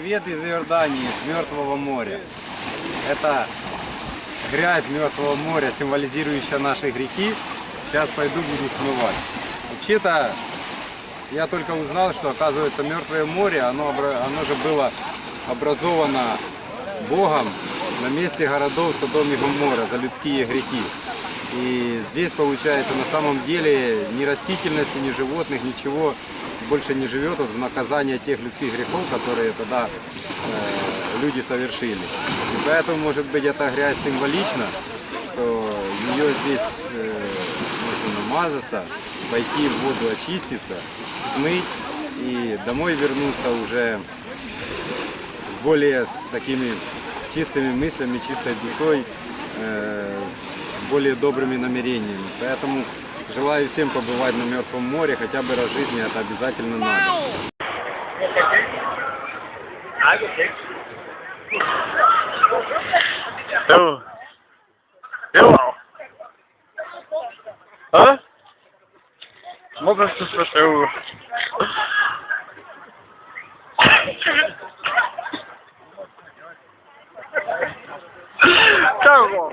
Привет из Иордании, с Мертвого моря. Это грязь Мертвого моря, символизирующая наши грехи. Сейчас пойду буду смывать. Вообще-то, я только узнал, что, оказывается, Мертвое море, оно же было образовано Богом на месте городов Содом и Гоморра за людские грехи. И здесь, получается, на самом деле ни растительности, ни животных, ничего больше не живет в наказание тех людских грехов, которые тогда люди совершили. И поэтому, может быть, эта грязь символична, что ее здесь можно намазаться, пойти в воду очиститься, смыть и домой вернуться уже с более такими чистыми мыслями, чистой душой, с более добрыми намерениями. Поэтому желаю всем побывать на Мертвом море, хотя бы раз в жизни это обязательно надо. А? Можно что спросил? Чего?